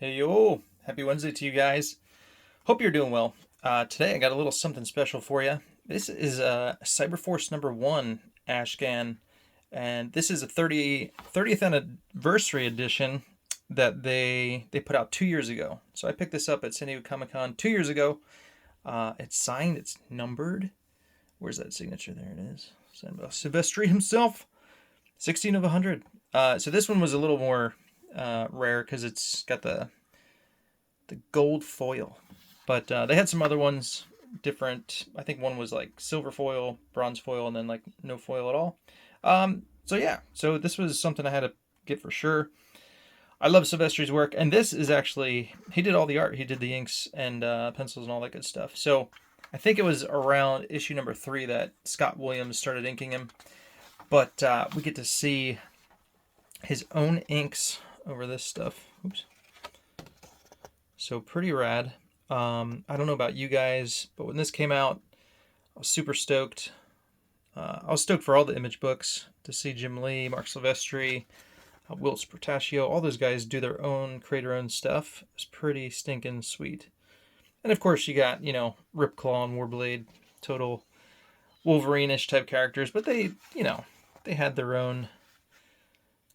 Hey yo, happy Wednesday to you guys. Hope you're doing well. Today I got a little something special for you. This is Cyberforce number 1 Ashcan, and this is a 30th anniversary edition that they put out 2 years ago. So I picked this up at San Diego Comic Con 2 years ago. It's signed, it's numbered. Where's that signature? There it is. Signed by Silvestri himself. 16 of 100. So this one was a little more rare because it's got the gold foil. But they had some other ones different. I think one was like silver foil, bronze foil, and then like no foil at all. So yeah, so this was something I had to get for sure. I love Silvestri's work, and this is actually he did all the art. He did the inks and pencils and all that good stuff. So I think it was around issue number 3 that Scott Williams started inking him. But we get to see his own inks over this stuff. Oops. So pretty rad. I don't know about you guys, but when this came out, I was super stoked. I was stoked for all the Image books to see Jim Lee, Marc Silvestri, Wilts Portacio, all those guys do their own, create their own stuff. It's pretty stinking sweet. And of course, you got, Ripclaw and Warblade, total Wolverine-ish type characters, but they had their own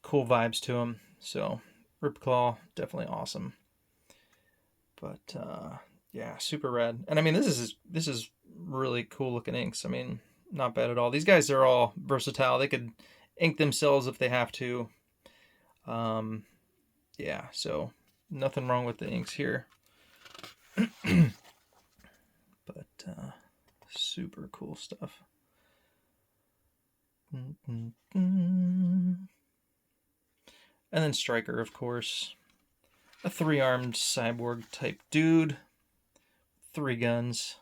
cool vibes to them. So, Ripclaw, definitely awesome. But yeah, super rad. And I mean, this is really cool looking inks. I mean, not bad at all. These guys are all versatile. They could ink themselves if they have to. Yeah, so nothing wrong with the inks here. But super cool stuff. And then Stryker, of course. A 3-armed cyborg type dude. 3 guns.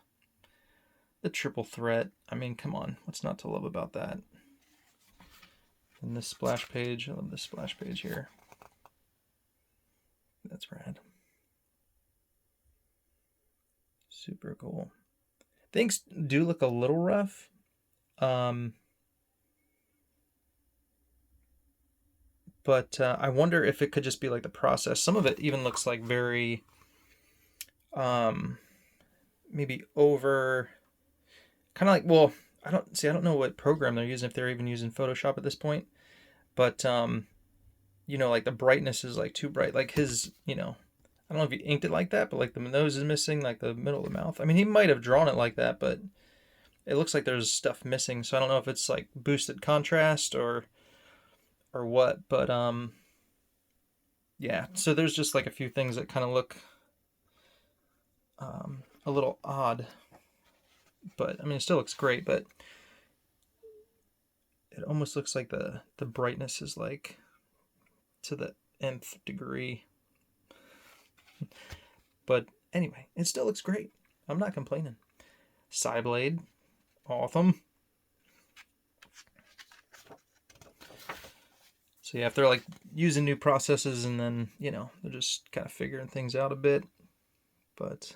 The triple threat. I mean, come on. What's not to love about that? And this splash page. I love this splash page here. That's rad. Super cool. Things do look a little rough. But I wonder if it could just be like the process. Some of it even looks like very, maybe over, kind of like, well, I don't know what program they're using, if they're even using Photoshop at this point. But, like the brightness is like too bright. Like his, I don't know if he inked it like that, but like the nose is missing, like the middle of the mouth. I mean, he might have drawn it like that, but it looks like there's stuff missing. So I don't know if it's like boosted contrast or what, but yeah, so there's just like a few things that kind of look a little odd, but I mean, it still looks great, but it almost looks like the brightness is like to the nth degree. But anyway, it still looks great. I'm not complaining. Psyblade, awesome. So yeah, if they're like using new processes and then, they're just kind of figuring things out a bit, but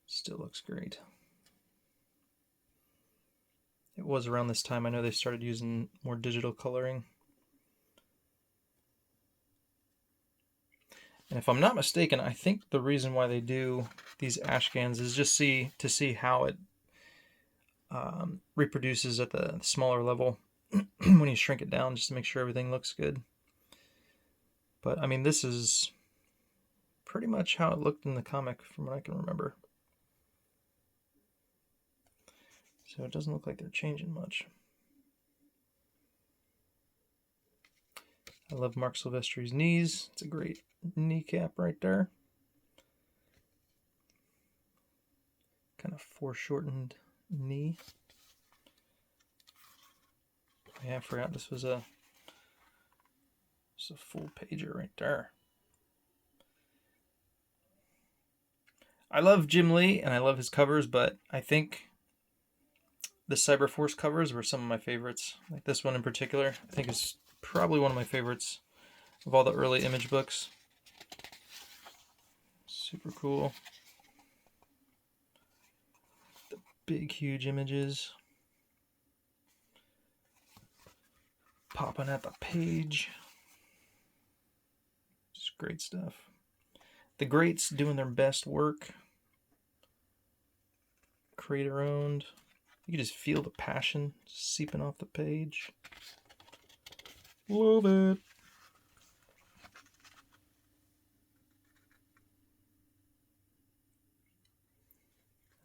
still looks great. It was around this time, I know they started using more digital coloring. And if I'm not mistaken, I think the reason why they do these Ashcans is just to see how it reproduces at the smaller level when you shrink it down, just to make sure everything looks good. But I mean, this is pretty much how it looked in the comic from what I can remember. So it doesn't look like they're changing much. I love Marc Silvestri's knees. It's a great kneecap right there. Kind of foreshortened knee. Yeah, I forgot this was a full pager right there. I love Jim Lee and I love his covers, but I think the Cyberforce covers were some of my favorites. Like this one in particular, I think is probably one of my favorites of all the early Image books. Super cool. The big, huge images popping at the page. Just great stuff. The greats doing their best work. Creator owned. You can just feel the passion seeping off the page. Love it.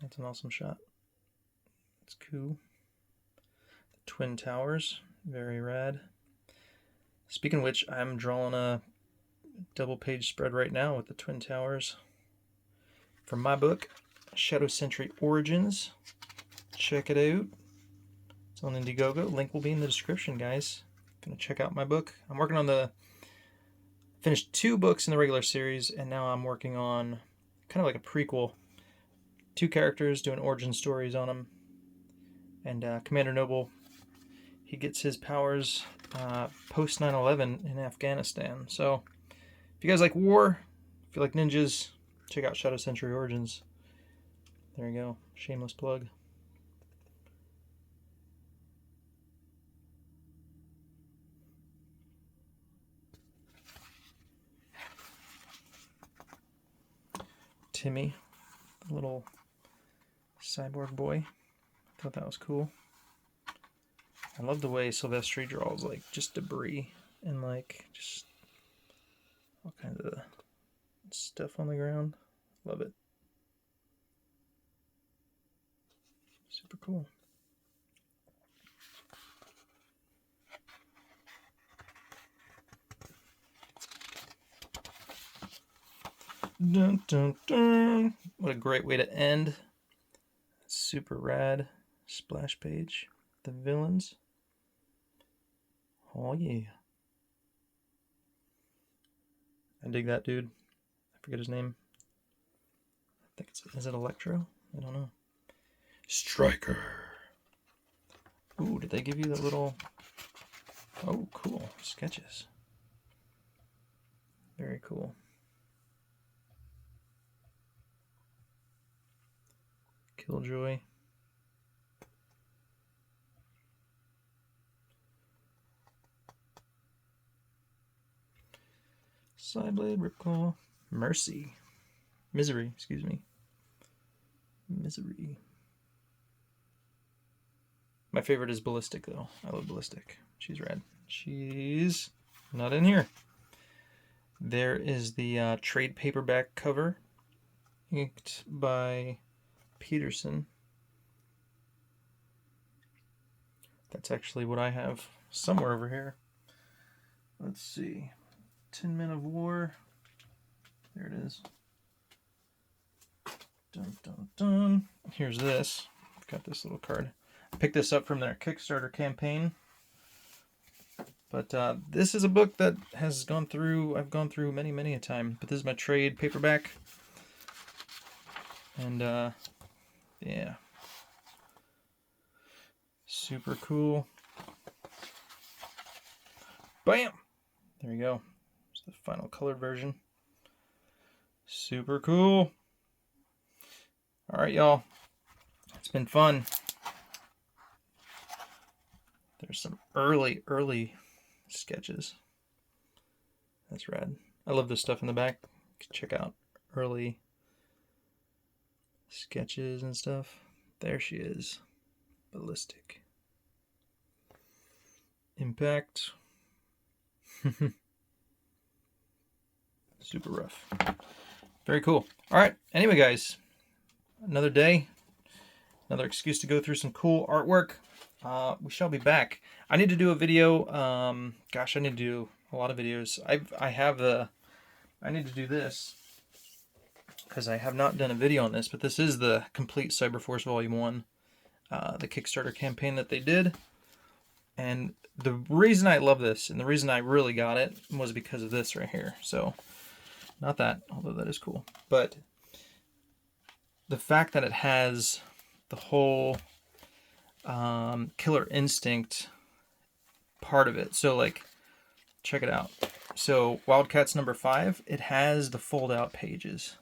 That's an awesome shot. It's cool. The Twin Towers, very rad. Speaking of which, I'm drawing a double page spread right now with the Twin Towers from my book, Shadow Sentry Origins. Check it out. It's on Indiegogo. Link will be in the description, guys. Gonna check out my book. I'm working on finished 2 books in the regular series, and now I'm working on kind of like a prequel. 2 characters, doing origin stories on them. And Commander Noble, he gets his powers post 9/11 in Afghanistan. So if you guys like war, if you like ninjas, check out Shadow Sentry Origins. There you go. Shameless plug. Timmy, the little cyborg boy. Thought that was cool. I love the way Silvestri draws like just debris and like just all kinds of stuff on the ground. Love it. Super cool. Dun, dun, dun. What a great way to end. Super rad splash page. The villains. Oh yeah. I dig that dude. I forget his name. I think is it Electro? I don't know. Striker. Ooh, did they give you that little... Oh, cool. Sketches. Very cool. Killjoy. Sideblade, Ripclaw, Misery, excuse me. Misery. My favorite is Ballistic, though. I love Ballistic. She's rad. She's not in here. There is the trade paperback cover, inked by Peterson. That's actually what I have somewhere over here. Let's see. 10 Men of War. There it is. Dun, dun, dun. Here's this. I've got this little card. I picked this up from their Kickstarter campaign. But this is a book that has gone through, I've gone through many, many a time. But this is my trade paperback. And yeah. Super cool. Bam! There you go. It's the final colored version. Super cool. Alright, y'all. It's been fun. There's some early sketches. That's rad. I love this stuff in the back. Check out early sketches and stuff. There she is. Ballistic. Impact. Super rough. Very cool. Alright, anyway guys, another day, another excuse to go through some cool artwork. We shall be back. I need to do a video. Gosh, I need to do a lot of videos. I need to do this because I have not done a video on this, but this is the complete Cyberforce Volume 1, the Kickstarter campaign that they did. And the reason I love this, and the reason I really got it, was because of this right here. So, not that, although that is cool. But the fact that it has the whole Killer Instinct part of it. So, like, check it out. So, Wildcats number 5, it has the fold-out pages.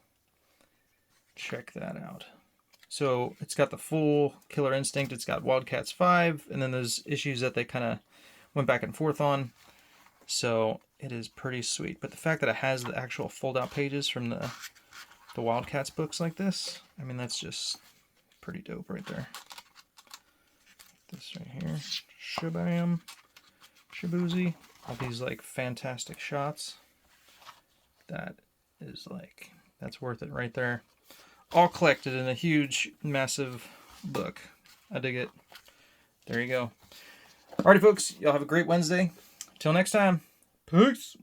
Check that out. So it's got the full Killer Instinct, it's got Wildcats 5, and then there's issues that they kind of went back and forth on. So it is pretty sweet. But the fact that it has the actual fold-out pages from the Wildcats books like this, I mean, that's just pretty dope right there. This right here, shabam, shaboozy. All these like fantastic shots. That is like, that's worth it right there. All collected in a huge, massive book. I dig it. There you go. Alrighty, folks. Y'all have a great Wednesday. Till next time. Peace.